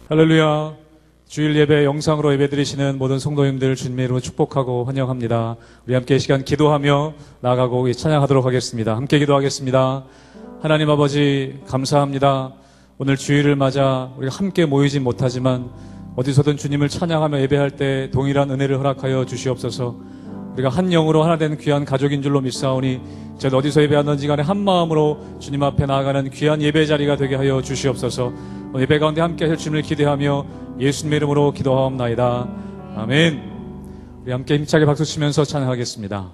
할렐루야. 주일 예배 영상으로 예배드리시는 모든 성도님들 주님의 이름으로 축복하고 환영합니다. 우리 함께 이 시간 기도하며 나아가고 찬양하도록 하겠습니다. 함께 기도하겠습니다. 하나님 아버지 감사합니다. 오늘 주일을 맞아 우리가 함께 모이진 못하지만 어디서든 주님을 찬양하며 예배할 때 동일한 은혜를 허락하여 주시옵소서. 우리가 한 영으로 하나 된 귀한 가족인 줄로 믿사오니 저는 어디서 예배하는지 간에 한 마음으로 주님 앞에 나아가는 귀한 예배 자리가 되게 하여 주시옵소서. 예배 가운데 함께 하실 주님을 기대하며 예수님의 이름으로 기도하옵나이다. 아멘. 우리 함께 힘차게 박수 치면서 찬양하겠습니다.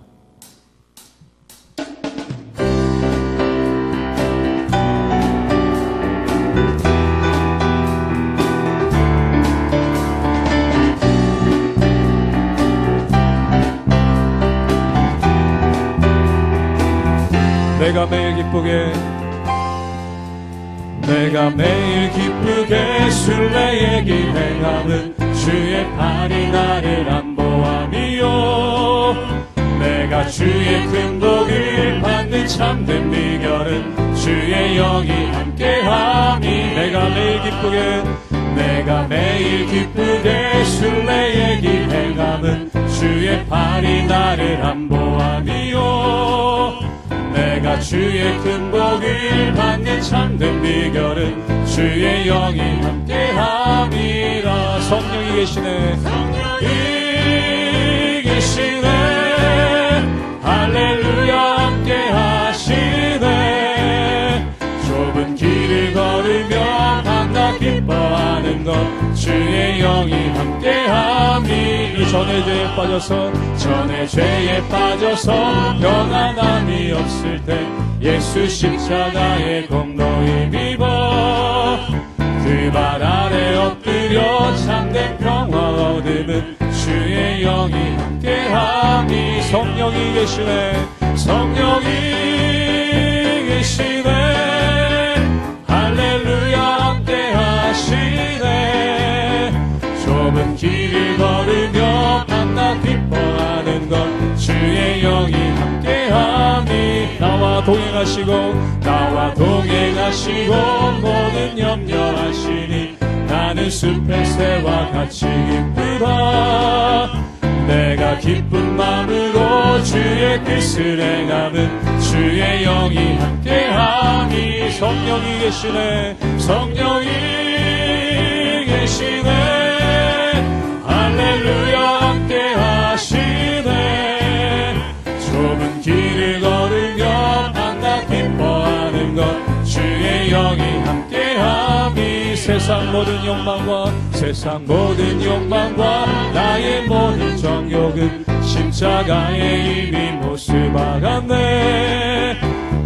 내가 매일 기쁘게 순례의 길 행함은 주의 팔이 나를 안보함이요. 내가 주의 큰 복을 받는 참된 비결은 주의 영이 함께함이. 내가 매일 기쁘게 순례의 길 행함은 주의 팔이 나를 안보함이요. 내가 주의 큰 복을 받는 참된 비결은 주의 영이 함께함이라. 성령이 계시네. 할렐루야. 함께하시네. 좁은 길을 걸으며 밤낮 기뻐하는 것 주의 영이 함께함이. 전의 죄에 빠져서 평안함이 없을 때 예수 십자가의 공로에 입어 그 발 아래 엎드려 참된 평화 얻음은 주의 영이 함께함이. 성령이 계시네. 할렐루야. 함께하시네. 좁은 길을 걸으며 밤낮 기뻐하는 것 주의 영이 함께함이. 나와 동행하시고 모든 염려하시니 나는 숲의 새와 같이 기쁘다. 내가 기쁜 마음으로 주의 뜻을 행함은 주의 영이 함께함이. 성령이 계시네. 할렐루야. 함께하시네. 좁은 길을 걸으며 밤낮 기뻐하는 것 주의 영이 함께함이. 세상 모든 욕망과 나의 모든 정욕은 십자가에 이미 모습아갔네.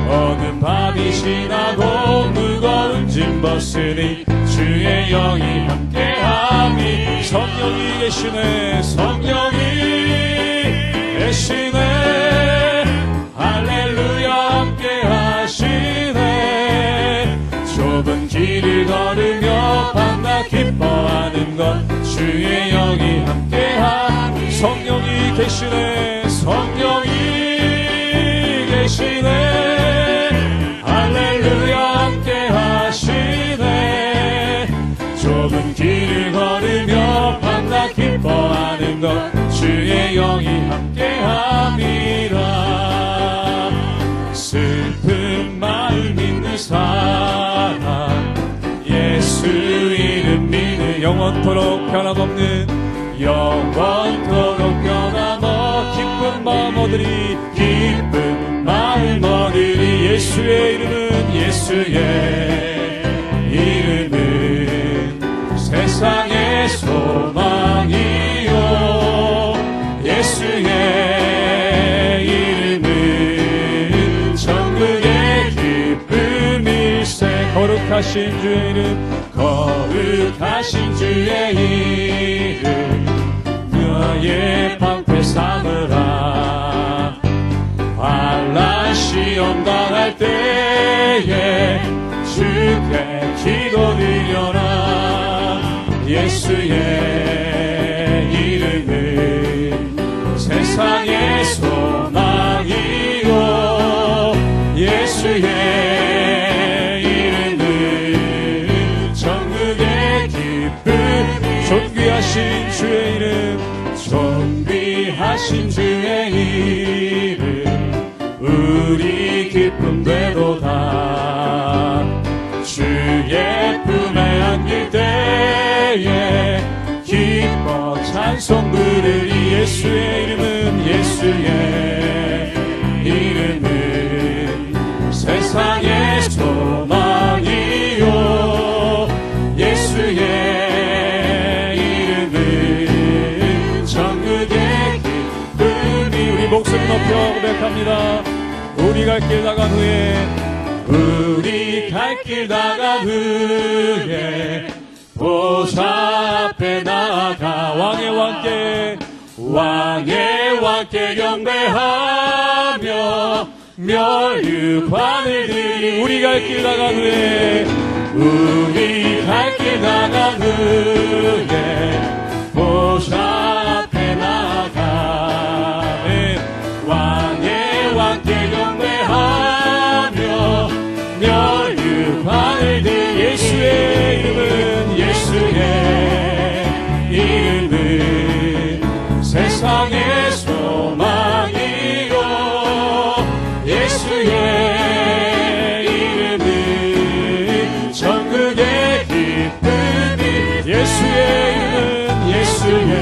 어느 밤이 지나고 무거운 짐 벗으니 주의 영이 함께함이. 성령이 계시네. 할렐루야. 함께하시네. 좁은 길을 걸으며 밤낮 기뻐하는 것 주의 영이 함께함이. 성령이 계시네. 할렐루야. 함께하시네. 좁은 길을 걸으며 밤낮 기뻐하는 것 주의 영이 함께함이라. 슬픈 마음 있는 사람 예수 이름 믿는 영원토록 변함없는 기쁜 마음 얻으리. 예수의 이름은 세상의 소망이요. 예수의 이름은 천국의 기쁨일세. 거룩하신 주의 이름 너의 방패 삼으라. 환난 시험 당할 때에 주께 기도 드려라. 예수의 이름은 세상의 소망이요. 예수의 이름은 천국의 기쁨 존귀하신 주의 이름, 존귀하신 주의 이름, 우리 기쁨 되도다. 주의 품에 안길 때에 기뻐 찬송 부르리. 예수의 이름은, 예수의 이름은 세상의 소망이요, 예수의 이름은 천국의 기쁨이. 우리 목소리 높여 고백합니다. 우리 갈 길 나간 후에, 우리 갈 길 나간 후에 보좌 앞에 나아가 왕의 왕께, 왕의 왕께 경배하며 멸류관을 드리. 우리 갈 길 나간 후에, 우리 갈 길 나간 후에 보좌 앞에 나아가 왕의 왕께 경배하며 멸류관을 드리. 예수의 이름은, 예수의 이름은 세상의 소망이요, 예수의 이름은 천국의 기쁨이. 예수의 이름은, 예수의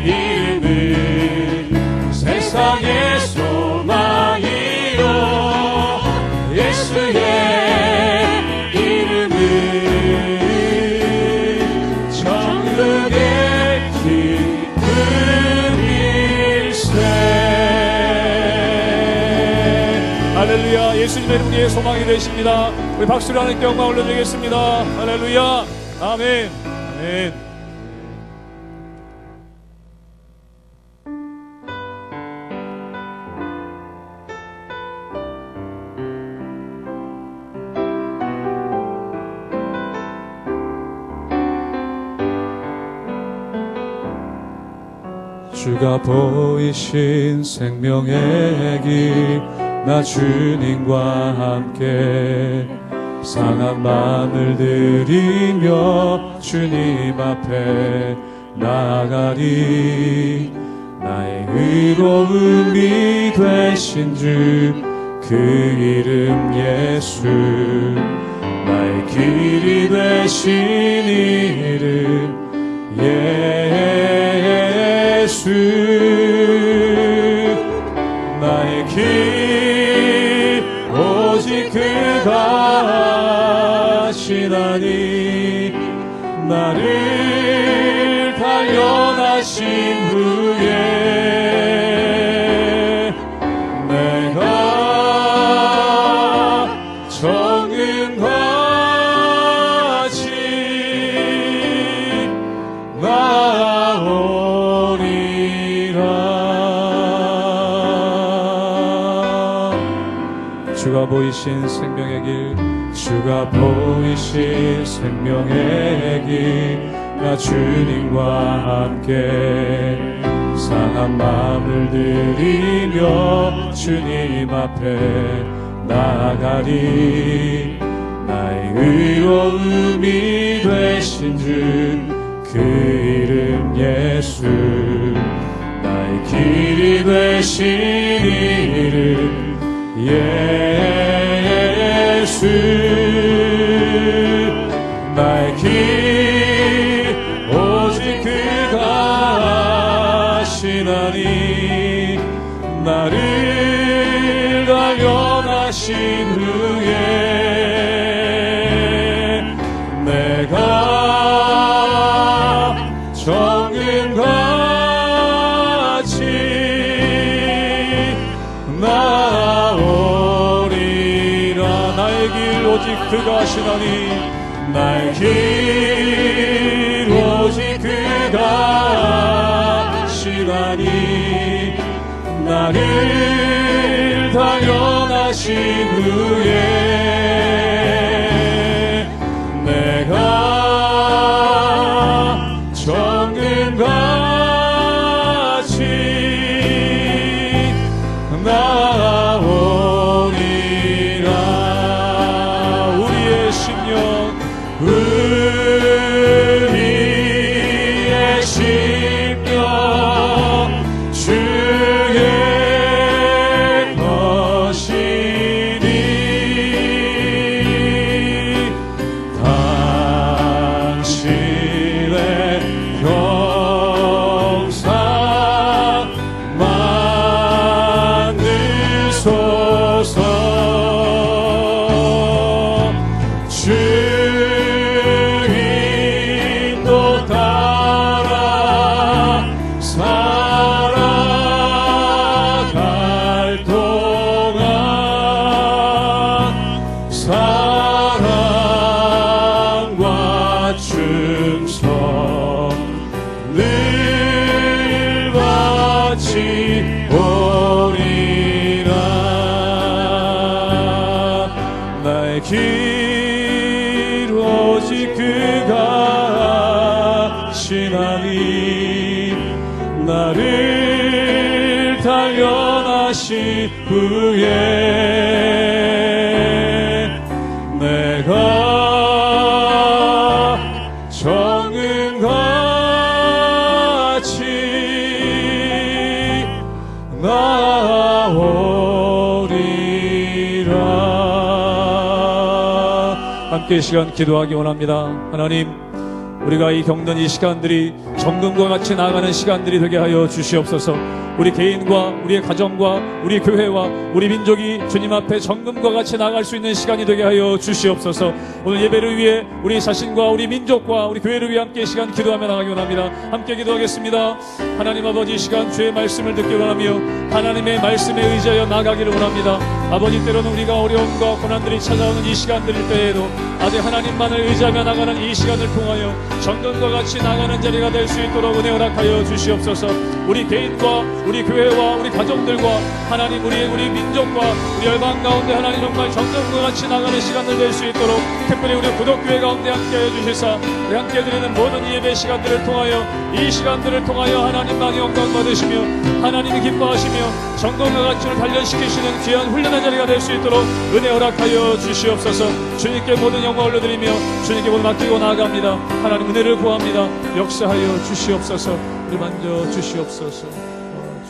이름은 세상의 소망이요, 예수의 이름은 천국의 기쁨일세. 할렐루야. 예수님의 이름 우리의 소망이 되십니다. 우리 박수로 하나님께 영광 올려드리겠습니다. 할렐루야. 아멘. 아멘. 주가 보이신 생명의 길, 나 주님과 함께 상한 마음을 들이며 주님 앞에 나아가리. 나의 의로움이 되신 주, 그 이름 예수, 나의 길이 되신 이름 예수. 나의 길 오직 그가 하시나니, 나를 단련하신 후에 내가 정금같이 나오리라. 주가 보이신 생명의 길, 주가 보이신 생명의 길, 나 주님과 함께 상한 마음을 들이며 주님 앞에 나아가리. 나의 의로움이 되신 주, 그 이름 예수, 나의 길이 되신 이름 예수. 나의 길 오직 그가 하시나니, 나를 단련하신 후에 내가 정금같이 나오리라. 나의 길 오직 그가 하시나니, 나의 길 오직 그가 하시나니, 나를 단련하신 후에 내가 정금같이 나오리라. 우리의 심령, 우리의 사랑과 충성 늘 바치오리라. 나의 길 오직 그가 아시나니 나를 단련하신 후에 내가 정금같이 나오리라. 함께 이 시간 기도하기 원합니다. 하나님, 우리가 이 겪는 이 시간들이 정금과 같이 나아가는 시간들이 되게 하여 주시옵소서. 우리 개인과 우리의 가정과 우리 교회와 우리 민족이 주님 앞에 정금과 같이 나아갈 수 있는 시간이 되게 하여 주시옵소서. 오늘 예배를 위해 우리 자신과 우리 민족과 우리 교회를 위해 함께 이 시간 기도하며 나가기 원합니다. 함께 기도하겠습니다. 하나님 아버지, 이 시간 주의 말씀을 듣기 원하며 하나님의 말씀에 의지하여 나가기를 원합니다. 아버지, 때로는 우리가 어려움과 고난들이 찾아오는 이 시간들일 때에도 아직 하나님만을 의지하며 나가는 이 시간을 통하여 정금과 같이 나가는 자리가 될 수 있도록 은혜 허락하여 주시옵소서. 우리 개인과 우리 교회와 우리 가정들과 하나님 우리 민족과 우리 열방 가운데 하나님 정말 정금과 같이 나가는 시간을 될 수 있도록 특별히 우리 구독교회 가운데 함께하여 주시사 우리 함께 드리는 모든 이 예배 시간들을 통하여 이 시간들을 통하여 하나님만이 영광 받으시며 하나님이 기뻐하시며 정금과 가치를 단련시키시는 귀한 훈련의 자리가 될 수 있도록 은혜 허락하여 주시옵소서. 주님께 모든 영광을 올려드리며 주님께 모든 맡기고 나아갑니다. 하나님 은혜를 구합니다. 역사하여 주시옵소서. 우리 만져 주시옵소서.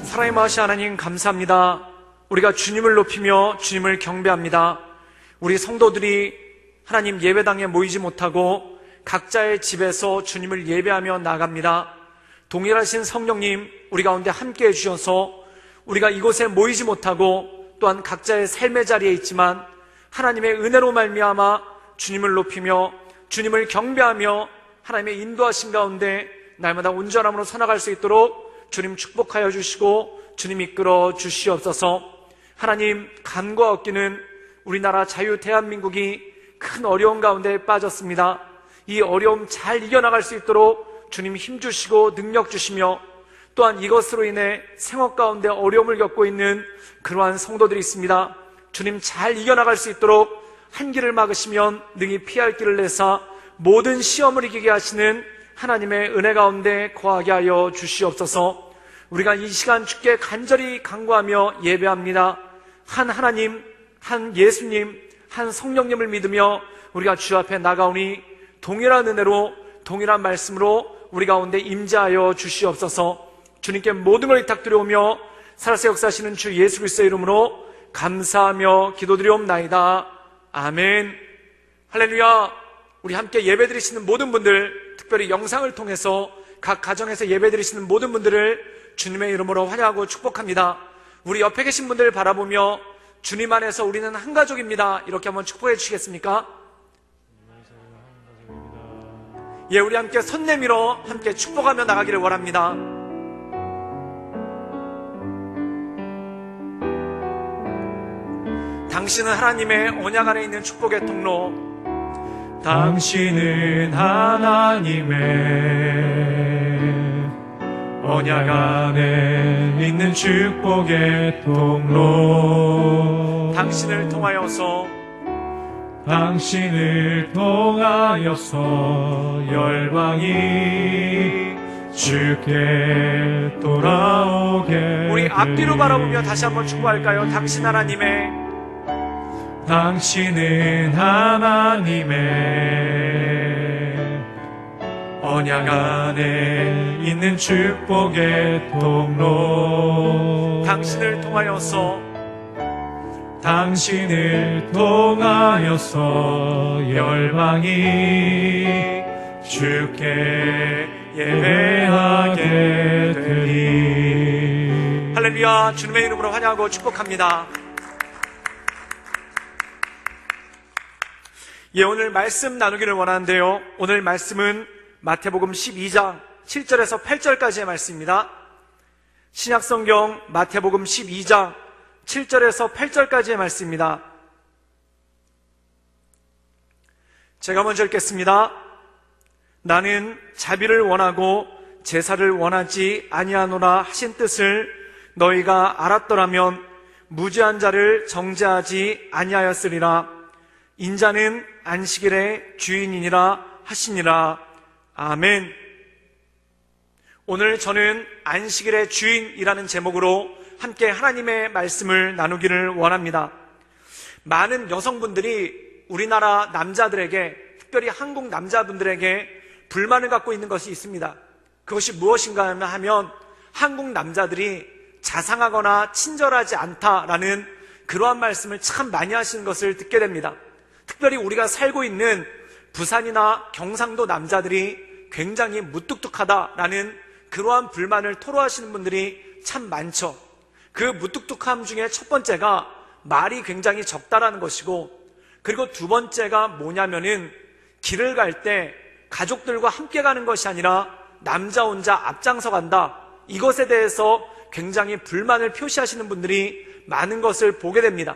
사랑의 마으신 하나님, 감사합니다. 우리가 주님을 높이며 주님을 경배합니다. 우리 성도들이 하나님 예배당에 모이지 못하고 각자의 집에서 주님을 예배하며 나갑니다. 동일하신 성령님, 우리 가운데 함께해 주셔서 우리가 이곳에 모이지 못하고 또한 각자의 삶의 자리에 있지만 하나님의 은혜로 말미암아 주님을 높이며 주님을 경배하며 하나님의 인도하심 가운데 날마다 온전함으로 살아갈 수 있도록 주님 축복하여 주시고 주님 이끌어 주시옵소서. 하나님, 간과 없기는 우리나라 자유 대한민국이 큰 어려움 가운데 빠졌습니다. 이 어려움 잘 이겨나갈 수 있도록 주님 힘주시고 능력 주시며 또한 이것으로 인해 생업 가운데 어려움을 겪고 있는 그러한 성도들이 있습니다. 주님 잘 이겨나갈 수 있도록 한 길을 막으시면 능히 피할 길을 내사 모든 시험을 이기게 하시는 하나님의 은혜 가운데 거하게 하여 주시옵소서. 우리가 이 시간 주께 간절히 간구하며 예배합니다. 한 하나님, 한 예수님, 한 성령님을 믿으며 우리가 주 앞에 나가오니 동일한 은혜로 동일한 말씀으로 우리 가운데 임재하여 주시옵소서. 주님께 모든 걸 위탁드려오며 살아서 역사하시는 주 예수 그리스도의 이름으로 감사하며 기도드리옵나이다. 아멘. 할렐루야. 우리 함께 예배드리시는 모든 분들, 특별히 영상을 통해서 각 가정에서 예배드리시는 모든 분들을 주님의 이름으로 환영하고 축복합니다. 우리 옆에 계신 분들을 바라보며 주님 안에서 우리는 한 가족입니다, 이렇게 한번 축복해 주시겠습니까? 예, 우리 함께 손 내밀어 함께 축복하며 나가기를 원합니다. 당신은 하나님의 언약 안에 있는 축복의 통로, 당신은 하나님의 언약 안에 있는 축복의 통로, 당신을 통하여서 열방이 주께 돌아오게. 우리 앞뒤로 바라보며 다시 한번 축복할까요? 당신은 하나님의 언약 안에 있는 축복의 통로, 당신을 통하여서 열방이 주께 예배하게 되리. 할렐루야. 주님의 이름으로 환영하고 축복합니다. 예, 오늘 말씀 나누기를 원하는데요, 오늘 말씀은 마태복음 12장 7절에서 8절까지의 말씀입니다. 신약성경 마태복음 12장 7절에서 8절까지의 말씀입니다. 제가 먼저 읽겠습니다. 나는 자비를 원하고 제사를 원하지 아니하노라 하신 뜻을 너희가 알았더라면 무죄한 자를 정죄하지 아니하였으리라. 인자는 안식일의 주인이니라 하시니라. 아멘. 오늘 저는 안식일의 주인이라는 제목으로 함께 하나님의 말씀을 나누기를 원합니다. 많은 여성분들이 우리나라 남자들에게, 특별히 한국 남자분들에게 불만을 갖고 있는 것이 있습니다. 그것이 무엇인가 하면 한국 남자들이 자상하거나 친절하지 않다라는 그러한 말씀을 참 많이 하시는 것을 듣게 됩니다. 특별히 우리가 살고 있는 부산이나 경상도 남자들이 굉장히 무뚝뚝하다라는 그러한 불만을 토로하시는 분들이 참 많죠. 그 무뚝뚝함 중에 첫 번째가 말이 굉장히 적다라는 것이고, 그리고 두 번째가 뭐냐면은 길을 갈 때 가족들과 함께 가는 것이 아니라 남자 혼자 앞장서 간다, 이것에 대해서 굉장히 불만을 표시하시는 분들이 많은 것을 보게 됩니다.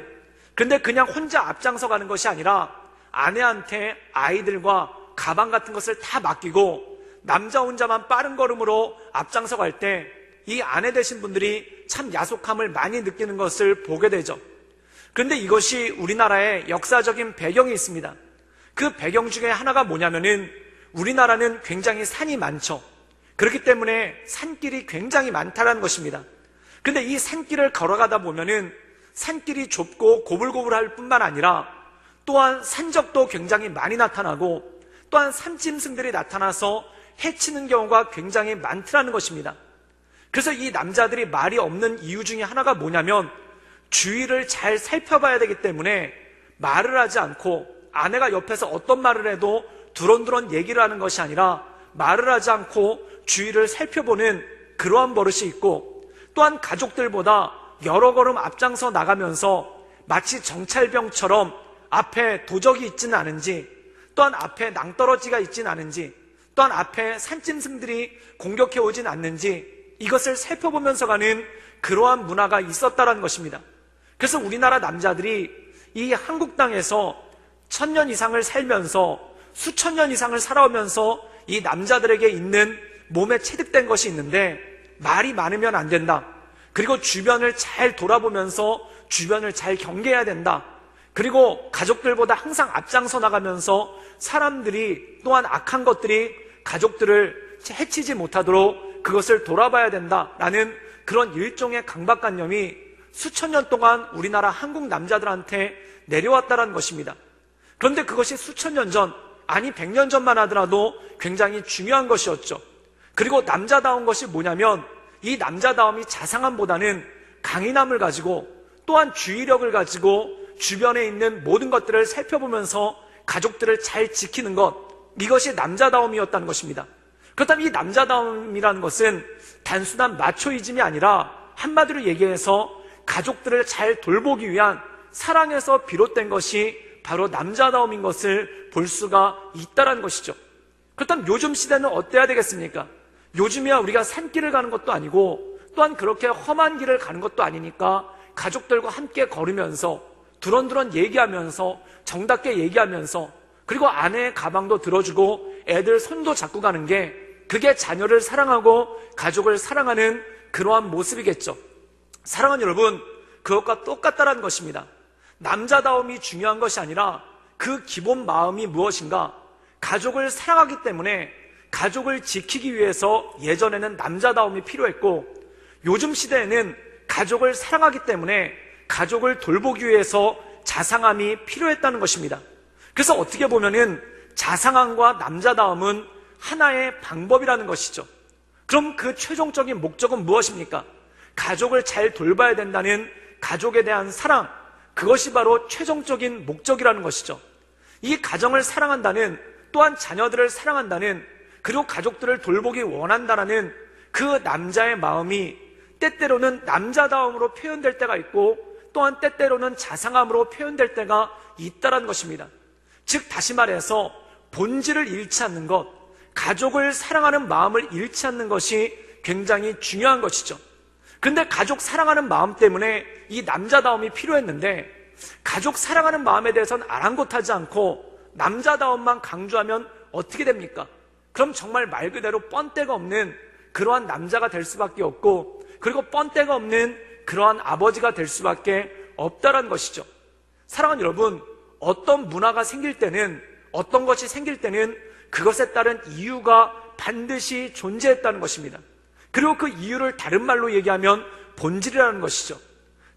그런데 그냥 혼자 앞장서 가는 것이 아니라 아내한테 아이들과 가방 같은 것을 다 맡기고 남자 혼자만 빠른 걸음으로 앞장서 갈 때 이 아내 되신 분들이 참 야속함을 많이 느끼는 것을 보게 되죠. 그런데 이것이 우리나라의 역사적인 배경이 있습니다. 그 배경 중에 하나가 뭐냐면은 우리나라는 굉장히 산이 많죠. 그렇기 때문에 산길이 굉장히 많다는 것입니다. 그런데 이 산길을 걸어가다 보면은 산길이 좁고 고불고불할 뿐만 아니라 또한 산적도 굉장히 많이 나타나고 또한 산짐승들이 나타나서 해치는 경우가 굉장히 많다는 것입니다. 그래서 이 남자들이 말이 없는 이유 중에 하나가 뭐냐면 주위를 잘 살펴봐야 되기 때문에 말을 하지 않고, 아내가 옆에서 어떤 말을 해도 두런두런 얘기를 하는 것이 아니라 말을 하지 않고 주위를 살펴보는 그러한 버릇이 있고, 또한 가족들보다 여러 걸음 앞장서 나가면서 마치 정찰병처럼 앞에 도적이 있지는 않은지, 또한 앞에 낭떠러지가 있지는 않은지, 또한 앞에 산짐승들이 공격해 오진 않는지 이것을 살펴보면서 가는 그러한 문화가 있었다는 것입니다. 그래서 우리나라 남자들이 이 한국 땅에서 1000년 이상을 살면서, 수천 년 이상을 살아오면서 이 남자들에게 있는 몸에 체득된 것이 있는데, 말이 많으면 안 된다, 그리고 주변을 잘 돌아보면서 주변을 잘 경계해야 된다, 그리고 가족들보다 항상 앞장서 나가면서 사람들이, 또한 악한 것들이 가족들을 해치지 못하도록 그것을 돌아봐야 된다라는 그런 일종의 강박관념이 수천 년 동안 우리나라 한국 남자들한테 내려왔다는 것입니다. 그런데 그것이 수천 년 전, 아니 100년 전만 하더라도 굉장히 중요한 것이었죠. 그리고 남자다운 것이 뭐냐면 이 남자다움이 자상함보다는 강인함을 가지고, 또한 주의력을 가지고 주변에 있는 모든 것들을 살펴보면서 가족들을 잘 지키는 것, 이것이 남자다움이었다는 것입니다. 그렇다면 이 남자다움이라는 것은 단순한 마초이즘이 아니라 한마디로 얘기해서 가족들을 잘 돌보기 위한 사랑에서 비롯된 것이 바로 남자다움인 것을 볼 수가 있다는 것이죠. 그렇다면 요즘 시대는 어때야 되겠습니까? 요즘이야 우리가 산길을 가는 것도 아니고 또한 그렇게 험한 길을 가는 것도 아니니까 가족들과 함께 걸으면서 두런두런 얘기하면서 정답게 얘기하면서, 그리고 아내의 가방도 들어주고 애들 손도 잡고 가는 게, 그게 자녀를 사랑하고 가족을 사랑하는 그러한 모습이겠죠. 사랑하는 여러분, 그것과 똑같다는 것입니다. 남자다움이 중요한 것이 아니라 그 기본 마음이 무엇인가? 가족을 사랑하기 때문에 가족을 지키기 위해서 예전에는 남자다움이 필요했고, 요즘 시대에는 가족을 사랑하기 때문에 가족을 돌보기 위해서 자상함이 필요했다는 것입니다. 그래서 어떻게 보면은 자상함과 남자다움은 하나의 방법이라는 것이죠. 그럼 그 최종적인 목적은 무엇입니까? 가족을 잘 돌봐야 된다는 가족에 대한 사랑, 그것이 바로 최종적인 목적이라는 것이죠. 이 가정을 사랑한다는, 또한 자녀들을 사랑한다는, 그리고 가족들을 돌보기 원한다는 그 남자의 마음이 때때로는 남자다움으로 표현될 때가 있고, 또한 때때로는 자상함으로 표현될 때가 있다는 것입니다. 즉 다시 말해서 본질을 잃지 않는 것, 가족을 사랑하는 마음을 잃지 않는 것이 굉장히 중요한 것이죠. 그런데 가족 사랑하는 마음 때문에 이 남자다움이 필요했는데, 가족 사랑하는 마음에 대해서는 아랑곳하지 않고 남자다움만 강조하면 어떻게 됩니까? 그럼 정말 말 그대로 뻔때가 없는 그러한 남자가 될 수밖에 없고, 그리고 뻔때가 없는 그러한 아버지가 될 수밖에 없다라는 것이죠. 사랑하는 여러분, 어떤 문화가 생길 때는, 어떤 것이 생길 때는 그것에 따른 이유가 반드시 존재했다는 것입니다. 그리고 그 이유를 다른 말로 얘기하면 본질이라는 것이죠.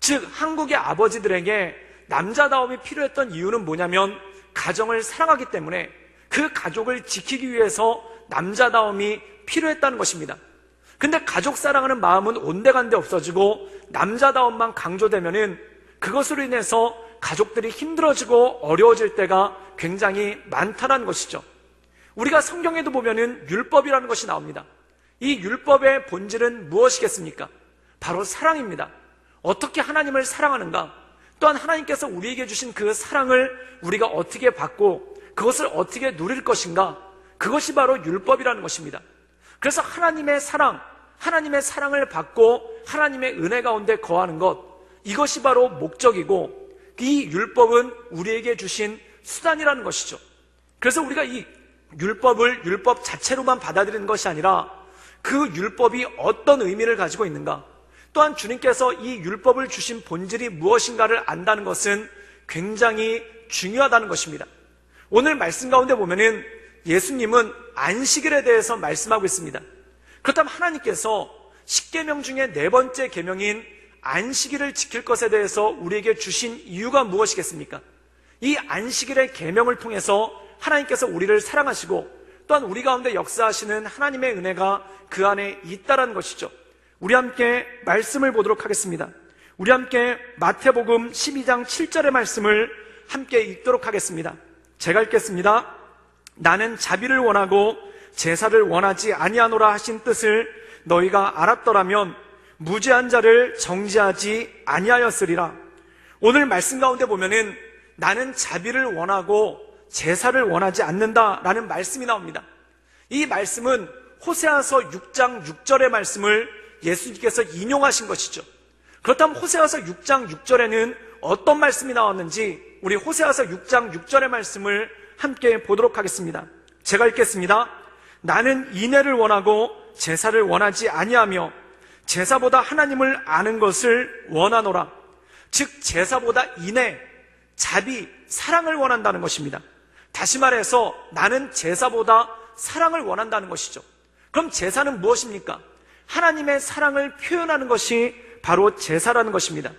즉, 한국의 아버지들에게 남자다움이 필요했던 이유는 뭐냐면 가정을 사랑하기 때문에 그 가족을 지키기 위해서 남자다움이 필요했다는 것입니다. 근데 가족 사랑하는 마음은 온데간데 없어지고 남자다움만 강조되면은 그것으로 인해서 가족들이 힘들어지고 어려워질 때가 굉장히 많다는 것이죠. 우리가 성경에도 보면은 율법이라는 것이 나옵니다. 이 율법의 본질은 무엇이겠습니까? 바로 사랑입니다. 어떻게 하나님을 사랑하는가? 또한 하나님께서 우리에게 주신 그 사랑을 우리가 어떻게 받고 그것을 어떻게 누릴 것인가? 그것이 바로 율법이라는 것입니다. 그래서 하나님의 사랑을 받고 하나님의 은혜 가운데 거하는 것, 이것이 바로 목적이고 이 율법은 우리에게 주신 수단이라는 것이죠. 그래서 우리가 이 율법을 율법 자체로만 받아들이는 것이 아니라 그 율법이 어떤 의미를 가지고 있는가, 또한 주님께서 이 율법을 주신 본질이 무엇인가를 안다는 것은 굉장히 중요하다는 것입니다. 오늘 말씀 가운데 보면은 예수님은 안식일에 대해서 말씀하고 있습니다. 그렇다면 하나님께서 십계명 중에 네 번째 계명인 안식일을 지킬 것에 대해서 우리에게 주신 이유가 무엇이겠습니까? 이 안식일의 계명을 통해서 하나님께서 우리를 사랑하시고 또한 우리 가운데 역사하시는 하나님의 은혜가 그 안에 있다는 것이죠. 우리 함께 말씀을 보도록 하겠습니다. 우리 함께 마태복음 12장 7절의 말씀을 함께 읽도록 하겠습니다. 제가 읽겠습니다. 나는 자비를 원하고 제사를 원하지 아니하노라 하신 뜻을 너희가 알았더라면 무죄한 자를 정죄하지 아니하였으리라. 오늘 말씀 가운데 보면은 나는 자비를 원하고 제사를 원하지 않는다라는 말씀이 나옵니다. 이 말씀은 호세아서 6장 6절의 말씀을 예수님께서 인용하신 것이죠. 그렇다면 호세아서 6장 6절에는 어떤 말씀이 나왔는지 우리 호세아서 6장 6절의 말씀을 함께 보도록 하겠습니다. 제가 읽겠습니다. 나는 인애를 원하고 제사를 원하지 아니하며 제사보다 하나님을 아는 것을 원하노라. 즉 제사보다 인애, 자비, 사랑을 원한다는 것입니다. 다시 말해서 나는 제사보다 사랑을 원한다는 것이죠. 그럼 제사는 무엇입니까? 하나님의 사랑을 표현하는 것이 바로 제사라는 것입니다.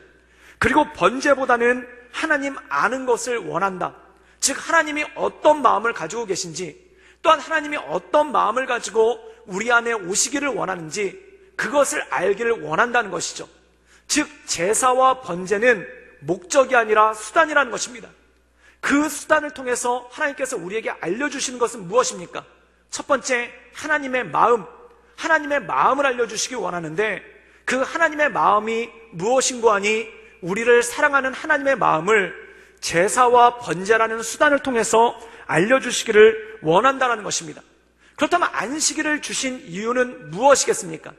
그리고 번제보다는 하나님 아는 것을 원한다. 즉 하나님이 어떤 마음을 가지고 계신지, 또한 하나님이 어떤 마음을 가지고 우리 안에 오시기를 원하는지 그것을 알기를 원한다는 것이죠. 즉 제사와 번제는 목적이 아니라 수단이라는 것입니다. 그 수단을 통해서 하나님께서 우리에게 알려주시는 것은 무엇입니까? 첫 번째, 하나님의 마음을 알려주시기 원하는데 그 하나님의 마음이 무엇인고 하니 우리를 사랑하는 하나님의 마음을 제사와 번제라는 수단을 통해서 알려주시기를 원한다는 것입니다. 그렇다면 안식일을 주신 이유는 무엇이겠습니까?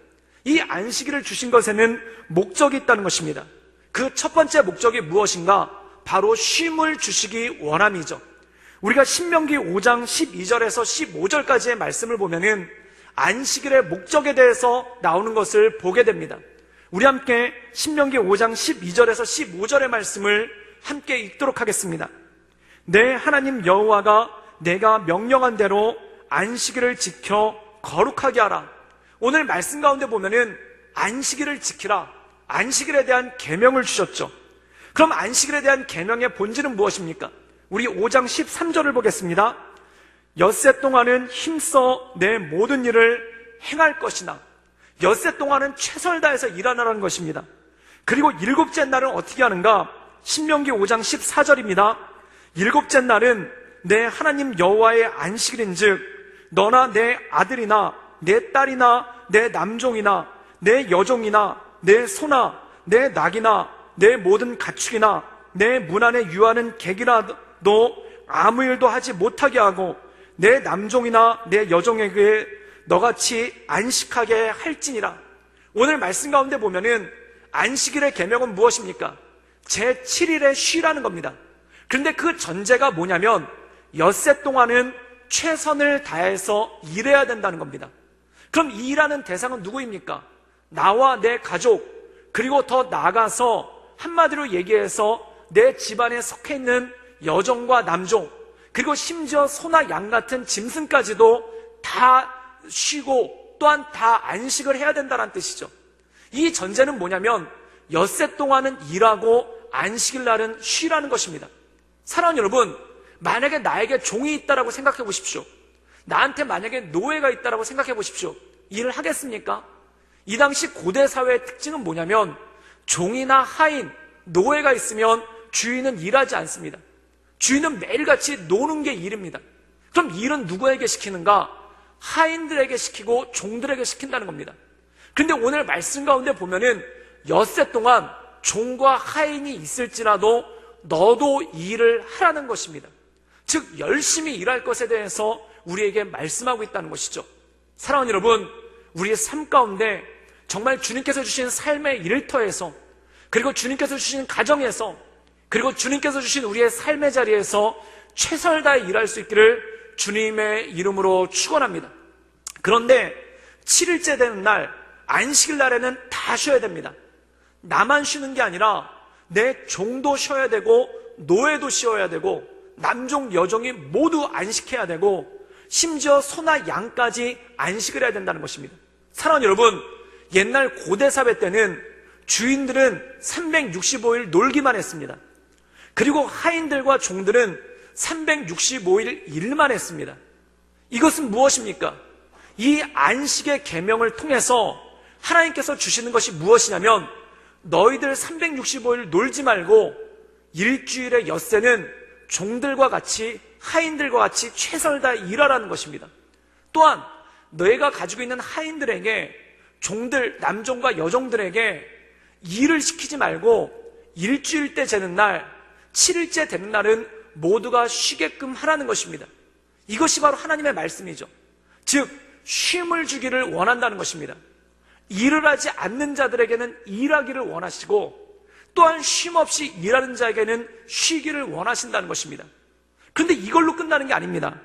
이 안식일을 주신 것에는 목적이 있다는 것입니다. 그 첫 번째 목적이 무엇인가? 바로 쉼을 주시기 원함이죠. 우리가 신명기 5장 12절에서 15절까지의 말씀을 보면은 안식일의 목적에 대해서 나오는 것을 보게 됩니다. 우리 함께 신명기 5장 12절에서 15절의 말씀을 함께 읽도록 하겠습니다. 내 하나님 여호와가 내가 명령한 대로 안식일을 지켜 거룩하게 하라. 오늘 말씀 가운데 보면은 안식일을 지키라, 안식일에 대한 계명을 주셨죠. 그럼 안식일에 대한 계명의 본질은 무엇입니까? 우리 5장 13절을 보겠습니다. 엿새 동안은 힘써 내 모든 일을 행할 것이나, 엿새 동안은 최선을 다해서 일하라는 것입니다. 그리고 일곱째 날은 어떻게 하는가? 신명기 5장 14절입니다. 일곱째 날은 내 하나님 여호와의 안식일인즉 너나 내 아들이나 내 딸이나 내 남종이나 내 여종이나 내 소나 내 낙이나 내 모든 가축이나 내 문 안에 유하는 객이라도 아무 일도 하지 못하게 하고 내 남종이나 내 여종에게 너같이 안식하게 할지니라. 오늘 말씀 가운데 보면은 안식일의 계명은 무엇입니까? 제7일에 쉬라는 겁니다. 그런데 그 전제가 뭐냐면 엿새 동안은 최선을 다해서 일해야 된다는 겁니다. 그럼 이 일하는 대상은 누구입니까? 나와 내 가족, 그리고 더 나아가서 한마디로 얘기해서 내 집안에 속해 있는 여종과 남종, 그리고 심지어 소나 양 같은 짐승까지도 다 쉬고 또한 다 안식을 해야 된다는 뜻이죠. 이 전제는 뭐냐면 엿새 동안은 일하고 안식일 날은 쉬라는 것입니다. 사랑하는 여러분, 만약에 나에게 종이 있다라고 생각해 보십시오. 나한테 만약에 노예가 있다라고 생각해 보십시오. 일을 하겠습니까? 이 당시 고대 사회의 특징은 뭐냐면 종이나 하인, 노예가 있으면 주인은 일하지 않습니다. 주인은 매일같이 노는 게 일입니다. 그럼 일은 누구에게 시키는가? 하인들에게 시키고 종들에게 시킨다는 겁니다. 그런데 오늘 말씀 가운데 보면은 엿새 동안 종과 하인이 있을지라도 너도 일을 하라는 것입니다. 즉 열심히 일할 것에 대해서 우리에게 말씀하고 있다는 것이죠. 사랑하는 여러분, 우리의 삶 가운데 정말 주님께서 주신 삶의 일터에서, 그리고 주님께서 주신 가정에서, 그리고 주님께서 주신 우리의 삶의 자리에서 최선을 다해 일할 수 있기를 주님의 이름으로 축원합니다. 그런데 7일째 되는 날, 안식일 날에는 다 쉬어야 됩니다. 나만 쉬는 게 아니라 내 종도 쉬어야 되고 노예도 쉬어야 되고 남종 여종이 모두 안식해야 되고 심지어 소나 양까지 안식을 해야 된다는 것입니다. 사랑하는 여러분, 옛날 고대 사회 때는 주인들은 365일 놀기만 했습니다. 그리고 하인들과 종들은 365일 일만 했습니다. 이것은 무엇입니까? 이 안식의 계명을 통해서 하나님께서 주시는 것이 무엇이냐면 너희들 365일 놀지 말고 일주일의 엿새는 종들과 같이 하인들과 같이 최선을 다해 일하라는 것입니다. 또한 너희가 가지고 있는 하인들에게, 종들, 남종과 여종들에게 일을 시키지 말고 일주일 때 재는 날, 7일째 되는 날은 모두가 쉬게끔 하라는 것입니다. 이것이 바로 하나님의 말씀이죠. 즉 쉼을 주기를 원한다는 것입니다. 일을 하지 않는 자들에게는 일하기를 원하시고 또한 쉼없이 일하는 자에게는 쉬기를 원하신다는 것입니다. 그런데 이걸로 끝나는 게 아닙니다.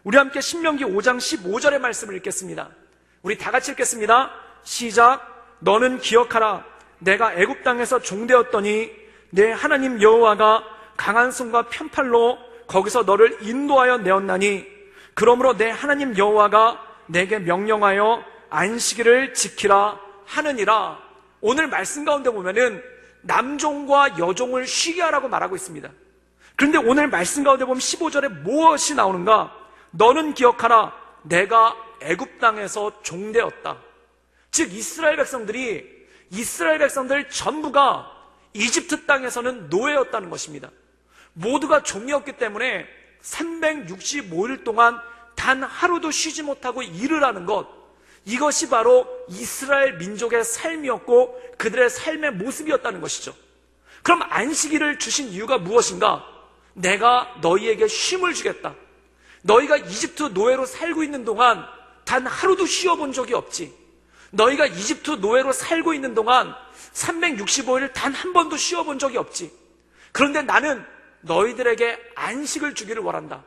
우리 함께 신명기 5장 15절의 말씀을 읽겠습니다. 우리 다 같이 읽겠습니다. 시작. 너는 기억하라. 내가 애굽 땅에서 종되었더니 내 하나님 여호와가 강한 손과 편팔로 거기서 너를 인도하여 내었나니 그러므로 내 하나님 여호와가 내게 명령하여 안식일을 지키라 하느니라. 오늘 말씀 가운데 보면은 남종과 여종을 쉬게 하라고 말하고 있습니다. 그런데 오늘 말씀 가운데 보면 15절에 무엇이 나오는가? 너는 기억하라. 내가 애굽 땅에서 종되었다. 즉 이스라엘 백성들 전부가 이집트 땅에서는 노예였다는 것입니다. 모두가 종이었기 때문에 365일 동안 단 하루도 쉬지 못하고 일을 하는 것, 이것이 바로 이스라엘 민족의 삶이었고 그들의 삶의 모습이었다는 것이죠. 그럼 안식일을 주신 이유가 무엇인가? 내가 너희에게 쉼을 주겠다. 너희가 이집트 노예로 살고 있는 동안 단 하루도 쉬어본 적이 없지. 너희가 이집트 노예로 살고 있는 동안 365일 단 한 번도 쉬어본 적이 없지. 그런데 나는 너희들에게 안식을 주기를 원한다.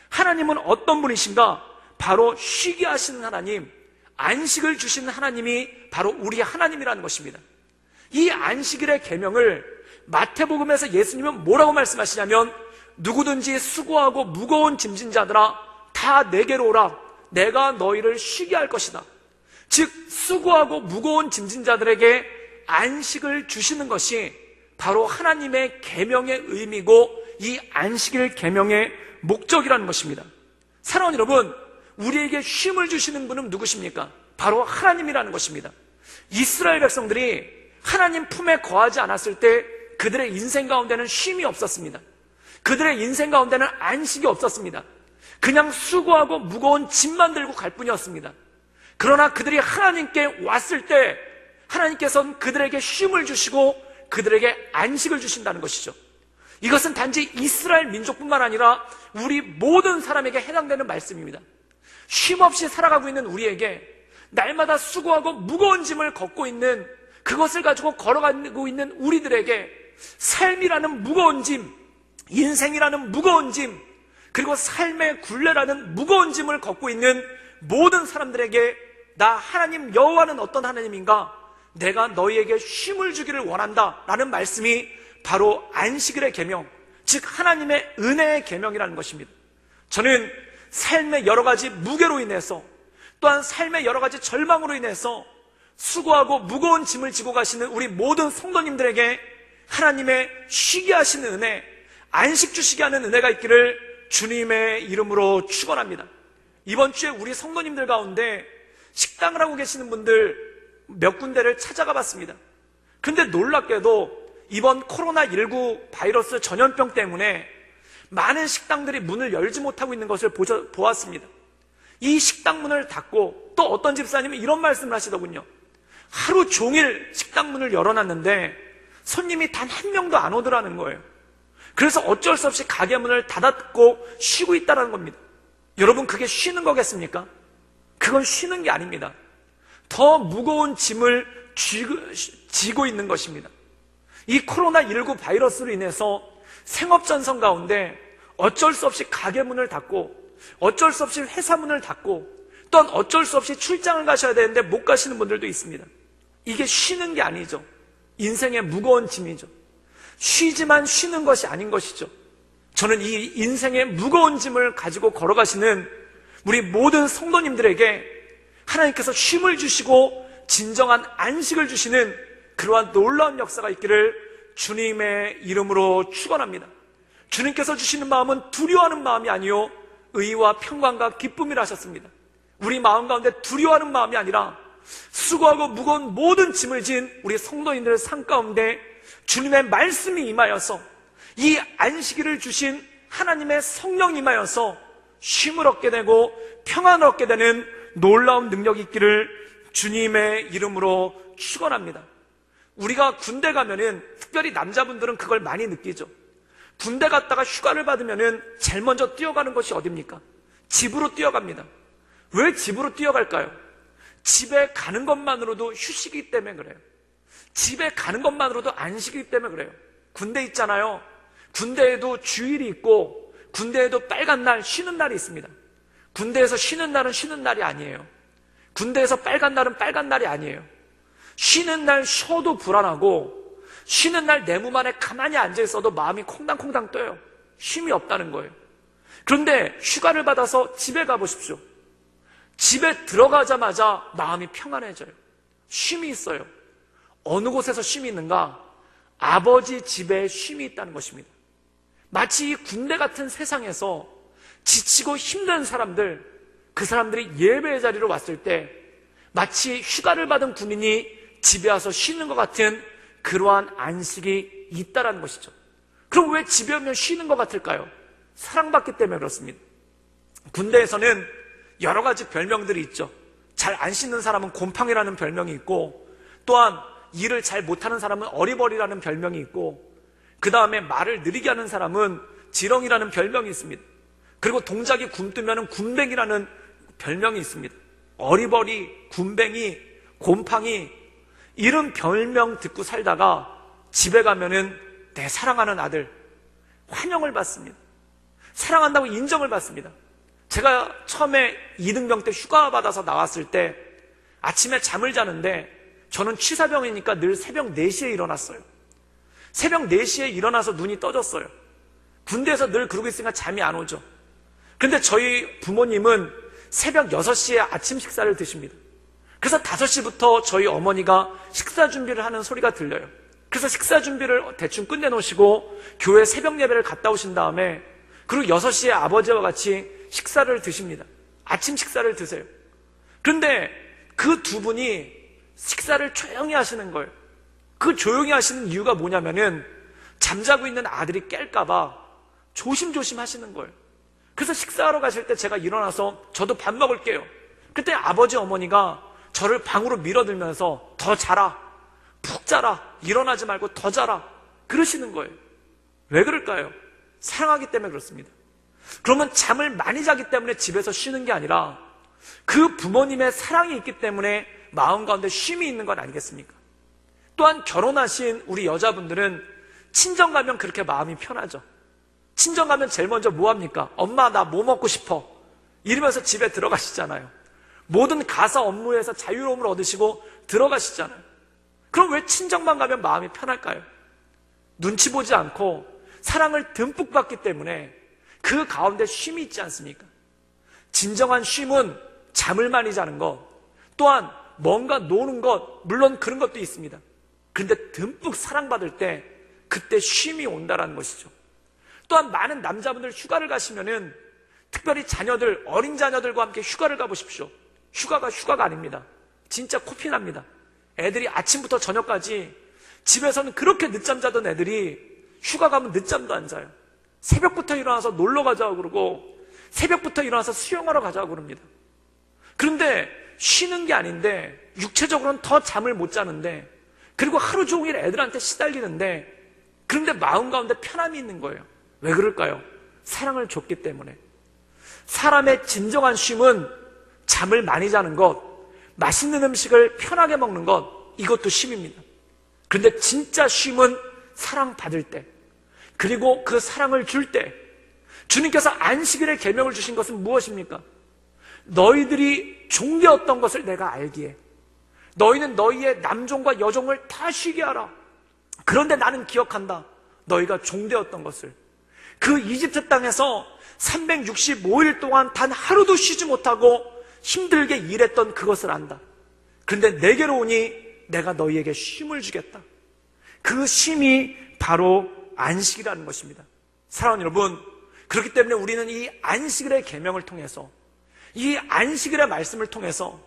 하나님은 어떤 분이신가? 바로 쉬게 하시는 하나님, 안식을 주시는 하나님이 바로 우리 하나님이라는 것입니다. 이 안식일의 계명을 마태복음에서 예수님은 뭐라고 말씀하시냐면 누구든지 수고하고 무거운 짐진 자들아 다 내게로 오라. 내가 너희를 쉬게 할 것이다. 즉 수고하고 무거운 짐진 자들에게 안식을 주시는 것이 바로 하나님의 계명의 의미고 이 안식일 계명의 목적이라는 것입니다. 사랑하는 여러분, 우리에게 쉼을 주시는 분은 누구십니까? 바로 하나님이라는 것입니다. 이스라엘 백성들이 하나님 품에 거하지 않았을 때 그들의 인생 가운데는 쉼이 없었습니다. 그들의 인생 가운데는 안식이 없었습니다. 그냥 수고하고 무거운 짐만 들고 갈 뿐이었습니다. 그러나 그들이 하나님께 왔을 때 하나님께서는 그들에게 쉼을 주시고 그들에게 안식을 주신다는 것이죠. 이것은 단지 이스라엘 민족뿐만 아니라 우리 모든 사람에게 해당되는 말씀입니다. 쉼없이 살아가고 있는 우리에게, 날마다 수고하고 무거운 짐을 걷고 있는, 그것을 가지고 걸어가고 있는 우리들에게 삶이라는 무거운 짐, 인생이라는 무거운 짐, 그리고 삶의 굴레라는 무거운 짐을 걷고 있는 모든 사람들에게 나 하나님 여호와는 어떤 하나님인가? 내가 너희에게 쉼을 주기를 원한다 라는 말씀이 바로 안식일의 계명, 즉 하나님의 은혜의 계명이라는 것입니다. 저는 삶의 여러 가지 무게로 인해서, 또한 삶의 여러 가지 절망으로 인해서 수고하고 무거운 짐을 지고 가시는 우리 모든 성도님들에게 하나님의 쉬게 하시는 은혜, 안식 주시게 하는 은혜가 있기를 주님의 이름으로 축원합니다. 이번 주에 우리 성도님들 가운데 식당을 하고 계시는 분들 몇 군데를 찾아가 봤습니다. 근데 놀랍게도 이번 코로나19 바이러스 전염병 때문에 많은 식당들이 문을 열지 못하고 있는 것을 보았습니다. 이 식당 문을 닫고, 또 어떤 집사님이 이런 말씀을 하시더군요. 하루 종일 식당 문을 열어놨는데 손님이 단 한 명도 안 오더라는 거예요. 그래서 어쩔 수 없이 가게 문을 닫았고 쉬고 있다는 겁니다. 여러분, 그게 쉬는 거겠습니까? 그건 쉬는 게 아닙니다. 더 무거운 짐을 지고 있는 것입니다. 이 코로나19 바이러스로 인해서 생업전선 가운데 어쩔 수 없이 가게 문을 닫고, 어쩔 수 없이 회사 문을 닫고, 또한 어쩔 수 없이 출장을 가셔야 되는데 못 가시는 분들도 있습니다. 이게 쉬는 게 아니죠. 인생의 무거운 짐이죠. 쉬지만 쉬는 것이 아닌 것이죠. 저는 이 인생의 무거운 짐을 가지고 걸어가시는 우리 모든 성도님들에게 하나님께서 쉼을 주시고 진정한 안식을 주시는 그러한 놀라운 역사가 있기를 주님의 이름으로 축원합니다. 주님께서 주시는 마음은 두려워하는 마음이 아니요 의와 평강과 기쁨이라 하셨습니다. 우리 마음 가운데 두려워하는 마음이 아니라 수고하고 무거운 모든 짐을 진 우리 성도인들의 삶 가운데 주님의 말씀이 임하여서, 이 안식일을 주신 하나님의 성령이 임하여서 쉼을 얻게 되고 평안을 얻게 되는 놀라운 능력이 있기를 주님의 이름으로 축원합니다. 우리가 군대 가면은, 특별히 남자분들은 그걸 많이 느끼죠. 군대 갔다가 휴가를 받으면은 제일 먼저 뛰어가는 것이 어딥니까? 집으로 뛰어갑니다. 왜 집으로 뛰어갈까요? 집에 가는 것만으로도 휴식이기 때문에 그래요. 집에 가는 것만으로도 안식이기 때문에 그래요. 군대 있잖아요. 군대에도 주일이 있고, 군대에도 빨간 날, 쉬는 날이 있습니다. 군대에서 쉬는 날은 쉬는 날이 아니에요. 군대에서 빨간 날은 빨간 날이 아니에요. 쉬는 날 쉬어도 불안하고, 쉬는 날 내 몸 안에 가만히 앉아있어도 마음이 콩당콩당 떠요. 쉼이 없다는 거예요. 그런데 휴가를 받아서 집에 가보십시오. 집에 들어가자마자 마음이 평안해져요. 쉼이 있어요. 어느 곳에서 쉼이 있는가? 아버지 집에 쉼이 있다는 것입니다. 마치 이 군대 같은 세상에서 지치고 힘든 사람들, 그 사람들이 예배의 자리로 왔을 때 마치 휴가를 받은 군인이 집에 와서 쉬는 것 같은 그러한 안식이 있다는 것이죠. 그럼 왜 집에 오면 쉬는 것 같을까요? 사랑받기 때문에 그렇습니다. 군대에서는 여러 가지 별명들이 있죠. 잘 안 씻는 사람은 곰팡이라는 별명이 있고, 또한 일을 잘 못하는 사람은 어리버리라는 별명이 있고, 그 다음에 말을 느리게 하는 사람은 지렁이라는 별명이 있습니다. 그리고 동작이 굼뜨면 굼벵이라는 별명이 있습니다. 어리버리, 굼벵이, 곰팡이, 이런 별명 듣고 살다가 집에 가면은 내 사랑하는 아들 환영을 받습니다. 사랑한다고 인정을 받습니다. 제가 처음에 이등병 때 휴가 받아서 나왔을 때 아침에 잠을 자는데, 저는 취사병이니까 늘 새벽 4시에 일어났어요. 새벽 4시에 일어나서 눈이 떠졌어요. 군대에서 늘 그러고 있으니까 잠이 안 오죠. 그런데 저희 부모님은 새벽 6시에 아침 식사를 드십니다. 그래서 5시부터 저희 어머니가 식사 준비를 하는 소리가 들려요. 그래서 식사 준비를 대충 끝내놓으시고 교회 새벽 예배를 갔다 오신 다음에, 그리고 6시에 아버지와 같이 식사를 드십니다. 아침 식사를 드세요. 그런데 그 두 분이 식사를 조용히 하시는 거예요. 그 조용히 하시는 이유가 뭐냐면은 잠자고 있는 아들이 깰까봐 조심조심 하시는 거예요. 그래서 식사하러 가실 때 제가 일어나서 저도 밥 먹을게요. 그때 아버지 어머니가 저를 방으로 밀어들면서 더 자라, 푹 자라, 일어나지 말고 더 자라 그러시는 거예요. 왜 그럴까요? 사랑하기 때문에 그렇습니다. 그러면 잠을 많이 자기 때문에 집에서 쉬는 게 아니라 그 부모님의 사랑이 있기 때문에 마음 가운데 쉼이 있는 건 아니겠습니까? 또한 결혼하신 우리 여자분들은 친정 가면 그렇게 마음이 편하죠. 친정 가면 제일 먼저 뭐 합니까? 엄마 나 뭐 먹고 싶어 이러면서 집에 들어가시잖아요. 모든 가사 업무에서 자유로움을 얻으시고 들어가시잖아요. 그럼 왜 친정만 가면 마음이 편할까요? 눈치 보지 않고 사랑을 듬뿍 받기 때문에 그 가운데 쉼이 있지 않습니까? 진정한 쉼은 잠을 많이 자는 것, 또한 뭔가 노는 것, 물론 그런 것도 있습니다. 그런데 듬뿍 사랑받을 때 그때 쉼이 온다라는 것이죠. 또한 많은 남자분들 휴가를 가시면은 특별히 자녀들, 어린 자녀들과 함께 휴가를 가보십시오. 휴가가 아닙니다. 진짜 코피 납니다. 애들이 아침부터 저녁까지 집에서는 그렇게 늦잠 자던 애들이 휴가 가면 늦잠도 안 자요. 새벽부터 일어나서 놀러 가자고 그러고 새벽부터 일어나서 수영하러 가자고 그럽니다. 그런데 쉬는 게 아닌데 육체적으로는 더 잠을 못 자는데, 그리고 하루 종일 애들한테 시달리는데, 그런데 마음 가운데 편함이 있는 거예요. 왜 그럴까요? 사랑을 줬기 때문에. 사람의 진정한 쉼은 잠을 많이 자는 것, 맛있는 음식을 편하게 먹는 것, 이것도 쉼입니다. 그런데 진짜 쉼은 사랑받을 때, 그리고 그 사랑을 줄 때, 주님께서 안식일의 계명을 주신 것은 무엇입니까? 너희들이 종되었던 것을 내가 알기에 너희는 너희의 남종과 여종을 다 쉬게 하라. 그런데 나는 기억한다. 너희가 종되었던 것을. 그 이집트 땅에서 365일 동안 단 하루도 쉬지 못하고 힘들게 일했던 그것을 안다. 그런데 내게로 오니 내가 너희에게 쉼을 주겠다. 그 쉼이 바로 안식이라는 것입니다. 사랑하는 여러분, 그렇기 때문에 우리는 이 안식일의 계명을 통해서, 이 안식일의 말씀을 통해서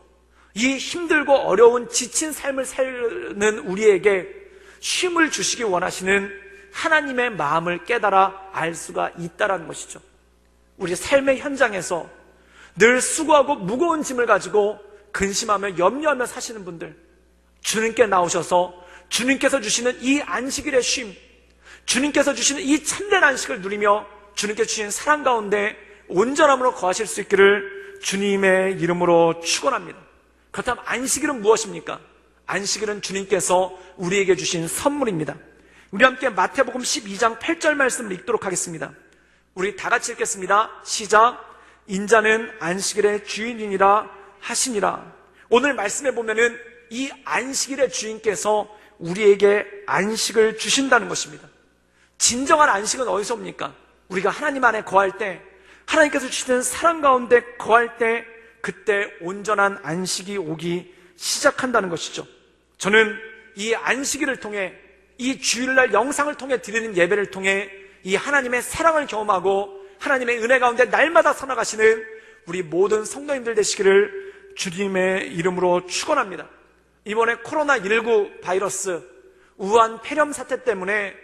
이 힘들고 어려운 지친 삶을 사는 우리에게 쉼을 주시기 원하시는 하나님의 마음을 깨달아 알 수가 있다는 것이죠. 우리 삶의 현장에서 늘 수고하고 무거운 짐을 가지고 근심하며 염려하며 사시는 분들, 주님께 나오셔서 주님께서 주시는 이 안식일의 쉼, 주님께서 주시는 이 참된 안식을 누리며 주님께 주신 사랑 가운데 온전함으로 거하실 수 있기를 주님의 이름으로 축원합니다. 그렇다면 안식일은 무엇입니까? 안식일은 주님께서 우리에게 주신 선물입니다. 우리 함께 마태복음 12장 8절 말씀을 읽도록 하겠습니다. 우리 다 같이 읽겠습니다. 시작. 인자는 안식일의 주인이니라 하시니라. 오늘 말씀에 보면은 이 안식일의 주인께서 우리에게 안식을 주신다는 것입니다. 진정한 안식은 어디서 옵니까? 우리가 하나님 안에 거할 때, 하나님께서 주시는 사랑 가운데 거할 때, 그때 온전한 안식이 오기 시작한다는 것이죠. 저는 이 안식일을 통해, 이 주일날 영상을 통해 드리는 예배를 통해 이 하나님의 사랑을 경험하고 하나님의 은혜 가운데 날마다 살아가시는 우리 모든 성도님들 되시기를 주님의 이름으로 축원합니다. 이번에 코로나19 바이러스 우한 폐렴 사태 때문에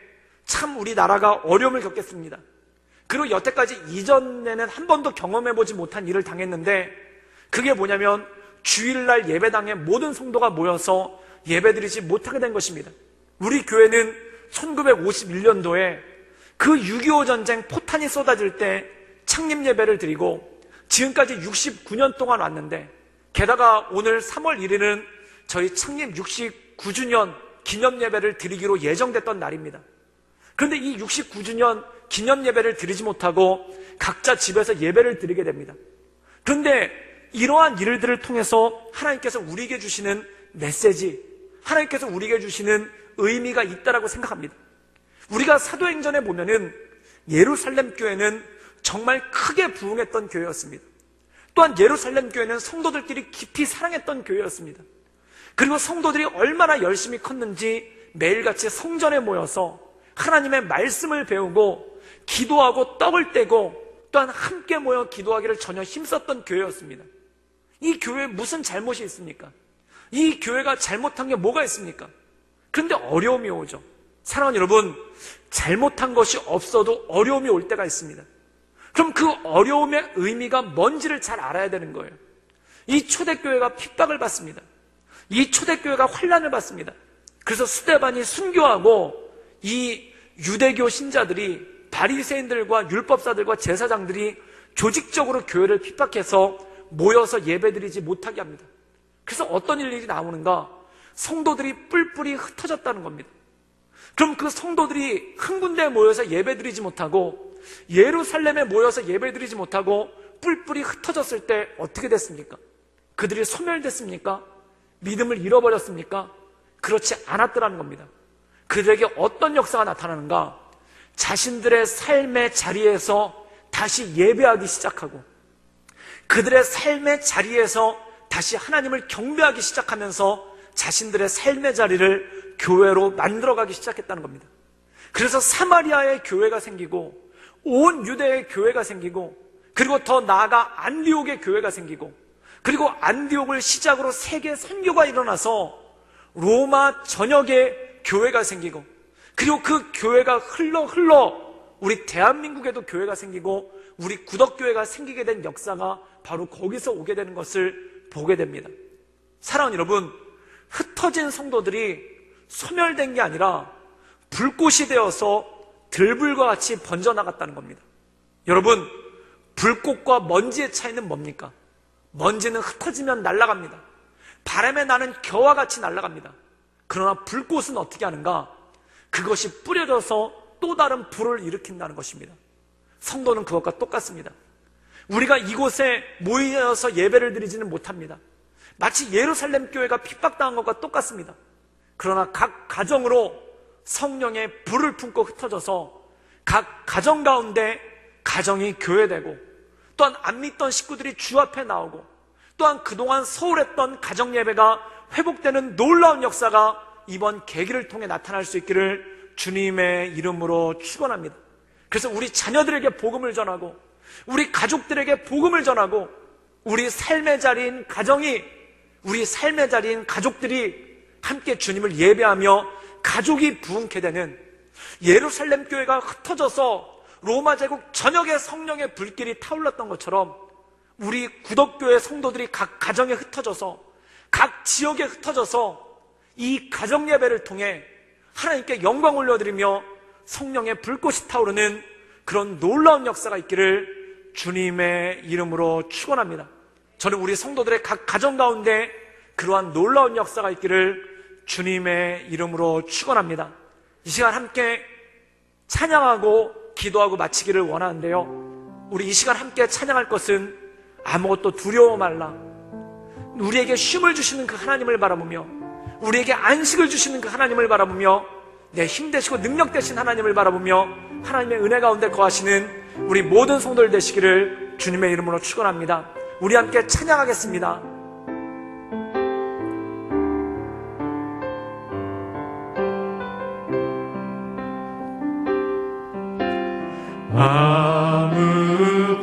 참 우리나라가 어려움을 겪겠습니다. 그리고 여태까지 이전에는 한 번도 경험해보지 못한 일을 당했는데, 그게 뭐냐면 주일날 예배당에 모든 성도가 모여서 예배드리지 못하게 된 것입니다. 우리 교회는 1951년도에 그 6.25 전쟁 포탄이 쏟아질 때 창립 예배를 드리고 지금까지 69년 동안 왔는데, 게다가 오늘 3월 1일은 저희 창립 69주년 기념 예배를 드리기로 예정됐던 날입니다. 그런데 이 69주년 기념 예배를 드리지 못하고 각자 집에서 예배를 드리게 됩니다. 그런데 이러한 일들을 통해서 하나님께서 우리에게 주시는 메시지, 하나님께서 우리에게 주시는 의미가 있다라고 생각합니다. 우리가 사도행전에 보면은 예루살렘 교회는 정말 크게 부흥했던 교회였습니다. 또한 예루살렘 교회는 성도들끼리 깊이 사랑했던 교회였습니다. 그리고 성도들이 얼마나 열심히 컸는지 매일같이 성전에 모여서 하나님의 말씀을 배우고 기도하고 떡을 떼고 또한 함께 모여 기도하기를 전혀 힘썼던 교회였습니다. 이 교회에 무슨 잘못이 있습니까? 이 교회가 잘못한 게 뭐가 있습니까? 그런데 어려움이 오죠. 사랑하는 여러분, 잘못한 것이 없어도 어려움이 올 때가 있습니다. 그럼 그 어려움의 의미가 뭔지를 잘 알아야 되는 거예요. 이 초대교회가 핍박을 받습니다. 이 초대교회가 환난을 받습니다. 그래서 스데반이 순교하고 이 유대교 신자들이, 바리새인들과 율법사들과 제사장들이 조직적으로 교회를 핍박해서 모여서 예배드리지 못하게 합니다. 그래서 어떤 일이 나오는가? 성도들이 뿔뿔이 흩어졌다는 겁니다. 그럼 그 성도들이 한 군데에 모여서 예배드리지 못하고 예루살렘에 모여서 예배드리지 못하고 뿔뿔이 흩어졌을 때 어떻게 됐습니까? 그들이 소멸됐습니까? 믿음을 잃어버렸습니까? 그렇지 않았더라는 겁니다. 그들에게 어떤 역사가 나타나는가? 자신들의 삶의 자리에서 다시 예배하기 시작하고, 그들의 삶의 자리에서 다시 하나님을 경배하기 시작하면서 자신들의 삶의 자리를 교회로 만들어가기 시작했다는 겁니다. 그래서 사마리아의 교회가 생기고, 온 유대의 교회가 생기고, 그리고 더 나아가 안디옥의 교회가 생기고, 그리고 안디옥을 시작으로 세계 선교가 일어나서 로마 전역의 교회가 생기고, 그리고 그 교회가 흘러 우리 대한민국에도 교회가 생기고 우리 구덕교회가 생기게 된 역사가 바로 거기서 오게 되는 것을 보게 됩니다. 사랑하는 여러분, 흩어진 성도들이 소멸된 게 아니라 불꽃이 되어서 들불과 같이 번져나갔다는 겁니다. 여러분, 불꽃과 먼지의 차이는 뭡니까? 먼지는 흩어지면 날아갑니다. 바람에 나는 겨와 같이 날아갑니다. 그러나 불꽃은 어떻게 하는가? 그것이 뿌려져서 또 다른 불을 일으킨다는 것입니다. 성도는 그것과 똑같습니다. 우리가 이곳에 모여서 예배를 드리지는 못합니다. 마치 예루살렘 교회가 핍박당한 것과 똑같습니다. 그러나 각 가정으로 성령의 불을 품고 흩어져서 각 가정 가운데 가정이 교회되고, 또한 안 믿던 식구들이 주 앞에 나오고, 또한 그동안 소홀했던 가정 예배가 회복되는 놀라운 역사가 이번 계기를 통해 나타날 수 있기를 주님의 이름으로 축원합니다. 그래서 우리 자녀들에게 복음을 전하고, 우리 가족들에게 복음을 전하고, 우리 삶의 자리인 가정이, 우리 삶의 자리인 가족들이 함께 주님을 예배하며 가족이 부흥케 되는, 예루살렘 교회가 흩어져서 로마 제국 전역의 성령의 불길이 타올랐던 것처럼 우리 구덕교회 성도들이 각 가정에 흩어져서, 각 지역에 흩어져서 이 가정 예배를 통해 하나님께 영광 올려드리며 성령의 불꽃이 타오르는 그런 놀라운 역사가 있기를 주님의 이름으로 축원합니다. 저는 우리 성도들의 각 가정 가운데 그러한 놀라운 역사가 있기를 주님의 이름으로 축원합니다. 이 시간 함께 찬양하고 기도하고 마치기를 원하는데요, 우리 이 시간 함께 찬양할 것은 아무것도 두려워 말라, 우리에게 쉼을 주시는 그 하나님을 바라보며, 우리에게 안식을 주시는 그 하나님을 바라보며, 내 힘 되시고 능력 되신 하나님을 바라보며 하나님의 은혜 가운데 거하시는 우리 모든 성도들 되시기를 주님의 이름으로 축원합니다. 우리 함께 찬양하겠습니다.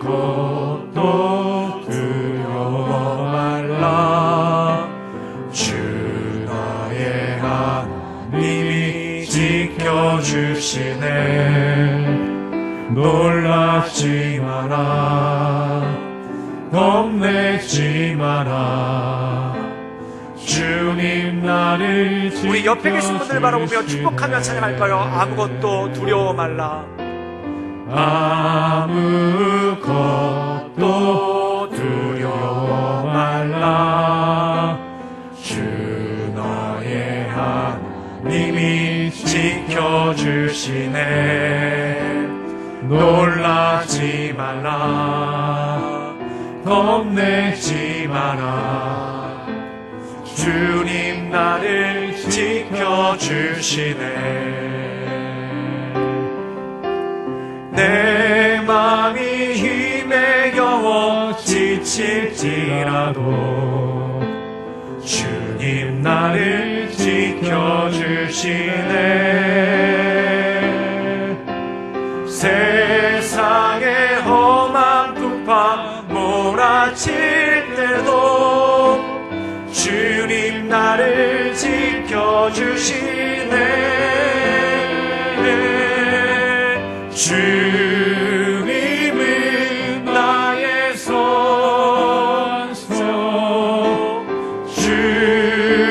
아무것도 두려워 말라, 주 너의 하나님이 지켜주시네. 놀라지 마라, 겁내지 마라, 주님 나를 지켜주시네. 우리 옆에 계신 분들 바라보며 축복하며 찬양할까요? 아무것도 두려워 말라. 아무것도 두려워 말라, 주 너의 하나님이 지켜주시네. 놀라지 말라, 겁내지 마라, 주님 나를 지켜주시네. 내 맘이 힘에 겨워 지칠지라도 주님 나를 지켜주시네. 세상의 험한 풍파 몰아칠 때도 주님 나를 지켜주시네. 주님은 나의 선소,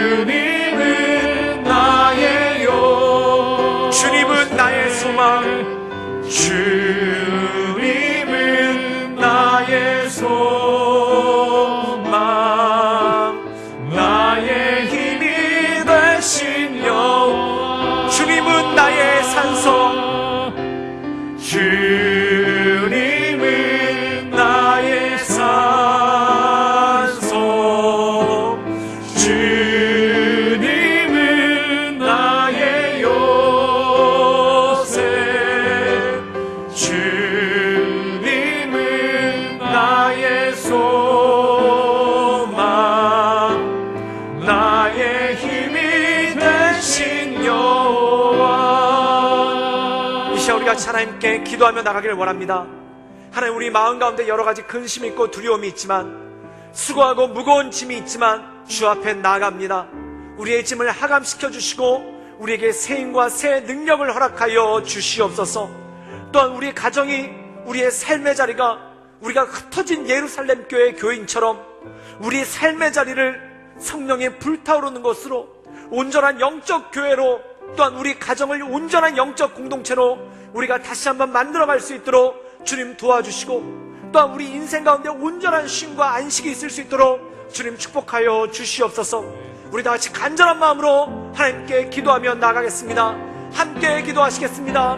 주님은 나의 요, 주님은 나의 소망, 주님은 나의 소망, 나의 힘이 되신 여호와, 주님은 나의 산소, 주님은 나의 소망, 나의 힘이 되신 여호와, 주님은 나의 산소, 주님은 하나님께 기도하며 나가길 원합니다. 하나님, 우리 마음 가운데 여러 가지 근심이 있고 두려움이 있지만, 수고하고 무거운 짐이 있지만 주 앞에 나아갑니다. 우리의 짐을 하감시켜 주시고 우리에게 새 힘과 새 능력을 허락하여 주시옵소서. 또한 우리 가정이, 우리의 삶의 자리가 우리가 흩어진 예루살렘 교회 교인처럼 우리의 삶의 자리를 성령의 불타오르는 것으로 온전한 영적 교회로, 또한 우리 가정을 온전한 영적 공동체로 우리가 다시 한번 만들어갈 수 있도록 주님 도와주시고, 또한 우리 인생 가운데 온전한 쉼과 안식이 있을 수 있도록 주님 축복하여 주시옵소서. 우리 다 같이 간절한 마음으로 하나님께 기도하며 나가겠습니다. 함께 기도하시겠습니다.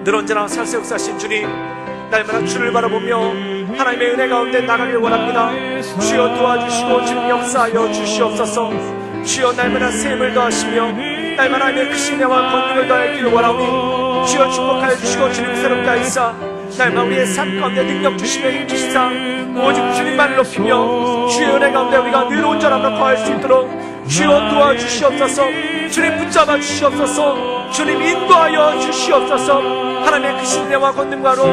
늘 언제나 살세 역사하신 주님, 날마다 주를 바라보며 하나님의 은혜 가운데 나가길 원합니다. 주여 도와주시고 주님 역사하여 주시옵소서. 주여 날마다 샘을 더하시며 날마다 하나님의 크신 은혜와 권능을 더하기를 원하오니 주여 축복하여 주시고 주님 새롭게 하시사 날마다 우리의 삶 가운데 능력 주시며 힘 주시사 오직 주님만을 높이며 주의 은혜 가운데 우리가 늘 온전함으로 거할 수 있도록 주여 도와주시옵소서. 주님 붙잡아 주시옵소서. 주님 인도하여 주시옵소서. 하나님의 크신 은혜와 권능과로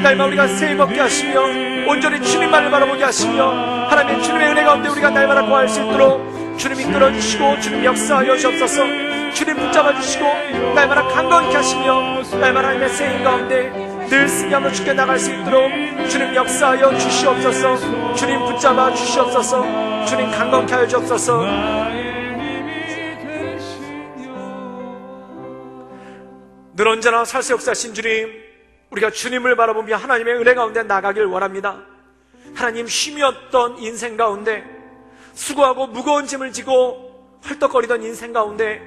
날마다 우리가 새 입 얻게 하시며 온전히 주님만을 바라보게 하시며 하나님의 주님의 은혜 가운데 우리가 날마다 거할 수 있도록 주님 이끌어 주시고 주님 역사하여 주옵소서. 주님 붙잡아 주시고 날마다 강건케 하시며 날마다 하나님의 새 힘 가운데 늘 승리하며 주께 나갈 수 있도록 주님 역사하여 주시옵소서. 주님 붙잡아 주시옵소서. 주님 강건케 하여 주옵소서. 늘 언제나 살세 역사하신 주님, 우리가 주님을 바라보며 하나님의 은혜 가운데 나가길 원합니다. 하나님, 쉼이 없던 인생 가운데, 수고하고 무거운 짐을 지고 헐떡거리던 인생 가운데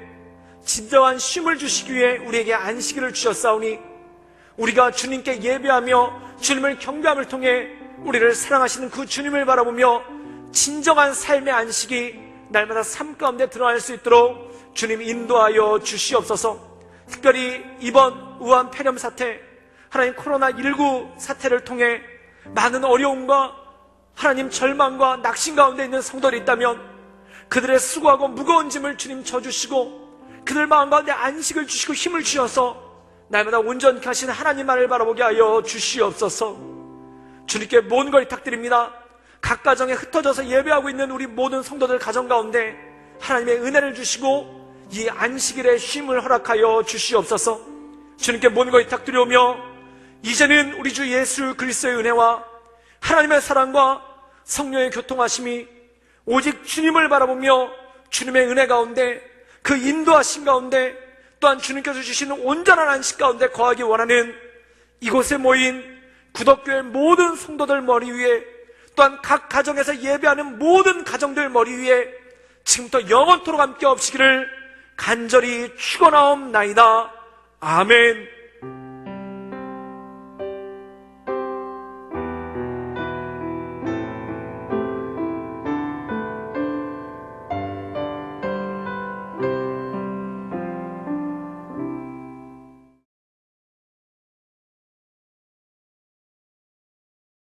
진정한 쉼을 주시기 위해 우리에게 안식일을 주셨사오니 우리가 주님께 예배하며 주님을 경배함을 통해 우리를 사랑하시는 그 주님을 바라보며 진정한 삶의 안식이 날마다 삶 가운데 드러날 수 있도록 주님 인도하여 주시옵소서. 특별히 이번 우한 폐렴 사태, 하나님 코로나19 사태를 통해 많은 어려움과 하나님 절망과 낙심 가운데 있는 성도들이 있다면 그들의 수고하고 무거운 짐을 주님 져주시고 그들 마음 가운데 안식을 주시고 힘을 주셔서 날마다 온전케 하신 하나님만을 바라보게 하여 주시옵소서. 주님께 모든 걸 부탁드립니다. 각 가정에 흩어져서 예배하고 있는 우리 모든 성도들 가정 가운데 하나님의 은혜를 주시고 이 안식일의 쉼을 허락하여 주시옵소서. 주님께 모든 걸 부탁드리오며 이제는 우리 주 예수 그리스도의 은혜와 하나님의 사랑과 성령의 교통하심이 오직 주님을 바라보며 주님의 은혜 가운데 그 인도하심 가운데 또한 주님께서 주시는 온전한 안식 가운데 거하기 원하는 이곳에 모인 구덕교회 모든 성도들 머리 위에 또한 각 가정에서 예배하는 모든 가정들 머리 위에 지금부터 영원토록 함께 없으시기를 간절히 축원하옵나이다. 아멘.